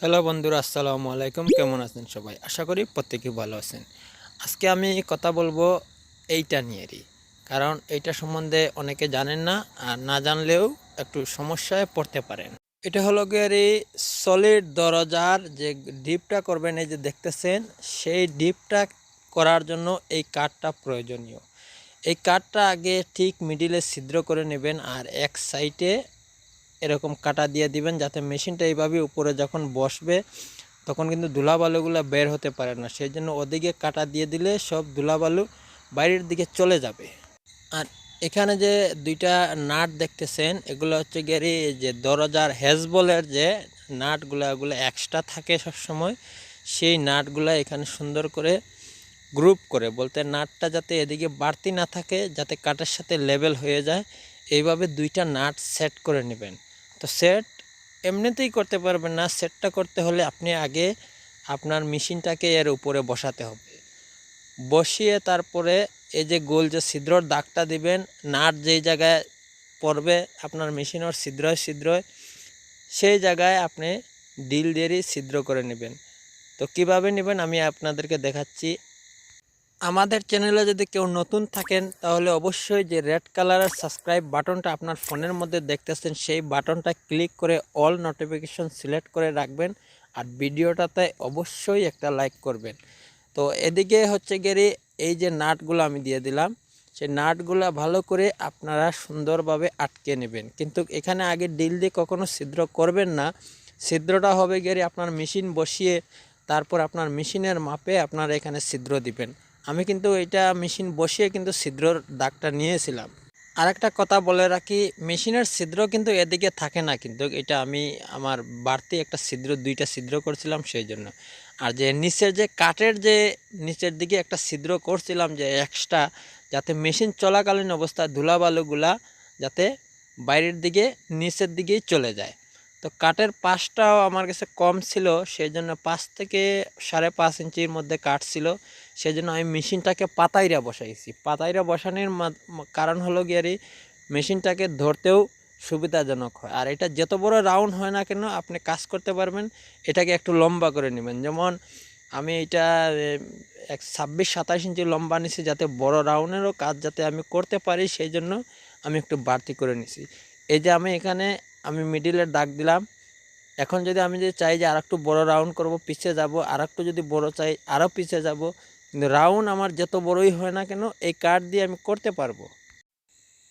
Hello বন্ধুরা, আসসালামু আলাইকুম। কেমন আছেন সবাই? আশা করি প্রত্যেকেই ভালো আছেন। আজকে আমি কথা বলবো এইটা নিয়েই, কারণ এইটা সম্বন্ধে অনেকে জানেন না, আর না জানলেও একটু সমস্যায় পড়তে পারেন। এটা হলো গিয়ে সলিড দরজার যে ডিপটা করবেন, এই যে দেখতেছেন, সেই ডিপটা করার জন্য এই কাঠটা প্রয়োজনীয়। এই কাঠটা আগে ঠিক মিডিলে ছিদ্র করে নেবেন, আর এক সাইডে এরকম কাটা দিয়ে দিবেন, যাতে মেশিনটা এইভাবে উপরে যখন বসবে তখন কিন্তু ধুলাবালুগুলো বের হতে পারে না। সেই জন্য ওদিকে কাটা দিয়ে দিলে সব ধুলাবালু বাইরের দিকে চলে যাবে। আর এখানে যে দুইটা নাট দেখতেছেন, এগুলো হচ্ছে গিয়ে যে দরজার হ্যাজবলের যে নাটগুলো, এগুলো এক্সট্রা থাকে সবসময়। সেই নাটগুলো এখানে সুন্দর করে গ্রুপ করে, বলতে নাটটা যাতে এদিকে বাড়তি না থাকে, যাতে কাঠের সাথে লেভেল হয়ে যায়, এইভাবে দুইটা নাট সেট করে নেবেন। তো সেট এমনিতেই করতে পারবেন না, সেটটা করতে হলে আপনি আগে আপনার মেশিনটাকে এর উপরে বসাতে হবে। বসিয়ে তারপরে এই যে গোল যে ছিদ্রর দাগটা দিবেন, নাট যেই জায়গায় পড়বে আপনার মেশিনের ছিদ্রয় সেই জায়গায় আপনি ডিল দিয়েই ছিদ্র করে নেবেন। তো কিভাবে নেবেন আমি আপনাদেরকে দেখাচ্ছি। আমাদের চ্যানেলে যদি কেউ নতুন থাকেন, তাহলে অবশ্যই যে রেড কালারের সাবস্ক্রাইব বাটনটা আপনার ফোনের মধ্যে দেখতেছেন, সেই বাটনটা ক্লিক করে অল নোটিফিকেশন সিলেক্ট করে রাখবেন, আর ভিডিওটাতে অবশ্যই একটা লাইক করবেন। তো এদিকে হচ্ছে গিয়ে এই যে নাটগুলো আমি দিয়ে দিলাম, সেই নাটগুলো ভালো করে আপনারা সুন্দরভাবে আটকে নেবেন। কিন্তু এখানে আগে ডিল দিয়ে কখনো ছিদ্র করবেন না। ছিদ্রটা হবে গিয়ে আপনার মেশিন বসিয়ে তারপর আপনার মেশিনের মাপে আপনারা এখানে ছিদ্র দিবেন। আমি কিন্তু এটা মেশিন বসিয়ে কিন্তু ছিদ্রর দাগটা নিয়েছিলাম। আরেকটা কথা বলে রাখি, মেশিনের ছিদ্র কিন্তু এদিকে থাকে না, কিন্তু এটা আমি আমার বাড়তি একটা ছিদ্র, দুইটা ছিদ্র করছিলাম সেই জন্য। আর যে নিচের যে কাঠের যে নিচের দিকে একটা ছিদ্র করছিলাম যে এক্সট্রা, যাতে মেশিন চলাকালীন অবস্থায় ধুলাবালুগুলা যাতে বাইরের দিকে নিচের দিকেই চলে যায়। তো কাঠের পাশটাও আমার কাছে কম ছিল, সেই জন্য 5 থেকে 5.5 ইঞ্চির মধ্যে কাঠ ছিল। সেই জন্য আমি মেশিনটাকে পাতাইরা বসাইছি। পাতাইরা বসানোর কারণ হলো গিয়ে মেশিনটাকে ধরতেও সুবিধাজনক হয়। আর এটা যত বড় রাউন্ড হয় না কেন আপনি কাজ করতে পারবেন। এটাকে একটু লম্বা করে নেবেন। যেমন আমি এটা 26-27 ইঞ্চি লম্বা নিছি, যাতে বড় রাউন্ডেরও কাজ যাতে আমি করতে পারি, সেই জন্য আমি একটু বাড়তি করে নিছি। এই যে আমি এখানে মিডিলের দাগ দিলাম। এখন যদি আমি চাই যে আরেকটু বড় রাউন্ড করব, পিছিয়ে যাব, আরেকটু যদি বড় চাই আরও পিছিয়ে যাব, কিন্তু রাউন্ড আমার যত বড়ই হয় না কেন এই কাঠ দিয়ে আমি করতে পারবো।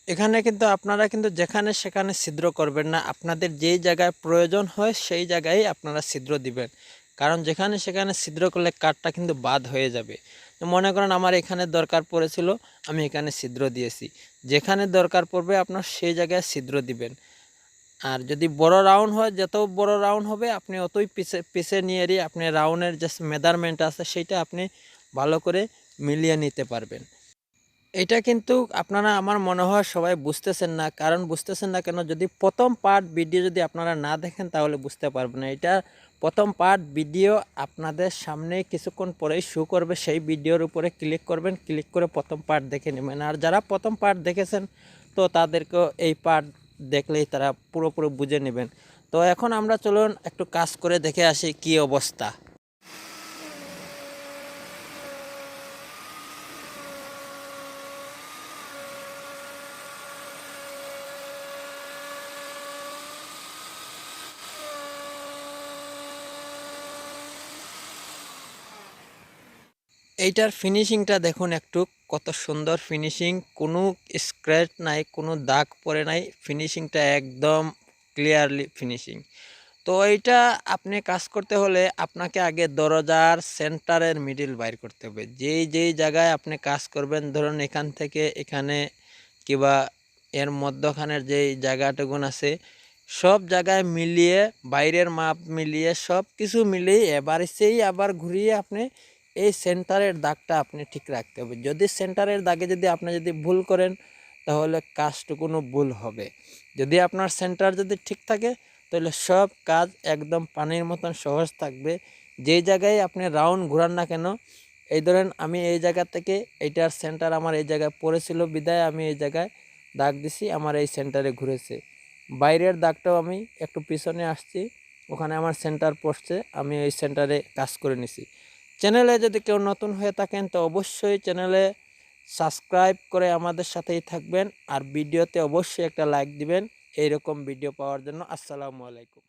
এখানে কিন্তু আপনারা কিন্তু যেখানে সেখানে ছিদ্র করবেন না, আপনাদের যেই জায়গায় প্রয়োজন হয় সেই জায়গায় আপনারা ছিদ্র দিবেন। কারণ যেখানে সেখানে ছিদ্র করলে কাঠটা কিন্তু বাদ হয়ে যাবে। মনে করেন আমার এখানে দরকার পড়েছিল, আমি এখানে ছিদ্র দিয়েছি। যেখানে দরকার পড়বে আপনার সেই জায়গায় ছিদ্র দিবেন। আর যদি বড় রাউন্ড হয়, যত বড় রাউন্ড হবে আপনি অতই পিছে নিয়ে আপনি রাউন্ডের যে মেজারমেন্ট আছে সেইটা আপনি ভালো করে মিলিয়ে নিতে পারবেন। এটা কিন্তু আপনারা আমার মনে হয় সবাই বুঝতেছেন না। কারণ বুঝতেছেন না কেন, যদি প্রথম পার্ট ভিডিও যদি আপনারা না দেখেন তাহলে বুঝতে পারবেন না। এটা প্রথম পার্ট ভিডিও আপনাদের সামনে কিছুক্ষণ পরেই শো করবে, সেই ভিডিওর উপরে ক্লিক করবেন, ক্লিক করে প্রথম পার্ট দেখে নেবেন। আর যারা প্রথম পার্ট দেখেছেন তো তাদেরকেও এই পার্ট দেখলেই তারা পুরোপুরি বুঝে নেবেন। তো এখন আমরা চলুন একটু কাজ করে দেখে আসি কি অবস্থা। এইটার ফিনিশিংটা দেখুন একটু, কত সুন্দর ফিনিশিং, কোনো স্ক্র্যাচ নাই, কোনো দাগ পড়ে নাই, ফিনিশিংটা একদম ক্লিয়ারলি ফিনিশিং। তো এইটা আপনি কাজ করতে হলে আপনাকে আগে দরজার সেন্টারের মিডিল বাইর করতে হবে। যেই যেই জায়গায় আপনি কাজ করবেন, ধরুন এখান থেকে এখানে কিংবা এর মধ্যখানের যেই জায়গাটুকুন আছে, সব জায়গায় মিলিয়ে বাইরের মাপ মিলিয়ে সব কিছু মিলিয়ে এবার সেই আবার ঘুরিয়ে আপনি এই সেন্টারের দাগটা আপনি ঠিক রাখতে হবে। যদি সেন্টারের দাগে যদি আপনি যদি ভুল করেন তাহলে কাজটুকুনো ভুল হবে। যদি আপনার সেন্টার যদি ঠিক থাকে তাহলে সব কাজ একদম পানির মতন সহজ থাকবে। যেই জায়গায় আপনি রাউন্ড ঘোরান না কেন, এই ধরেন আমি এই জায়গা থেকে এইটার সেন্টার আমার এই জায়গায় পড়েছিল বিদায় আমি এই জায়গায় দাগ দিছি, আমার এই সেন্টারে ঘুরেছে। বাইরের দাগটাও আমি একটু পিছনে আসছি, ওখানে আমার সেন্টার পড়ছে, আমি ওই সেন্টারে কাজ করে নিছি। চ্যানেলে যদি কেউ নতুন হয়ে থাকেন তো অবশ্যই চ্যানেলে সাবস্ক্রাইব করে আমাদের সাথেই থাকবেন, আর ভিডিওতে অবশ্যই একটা লাইক দিবেন এইরকম ভিডিও পাওয়ার জন্য। আসসালামু আলাইকুম।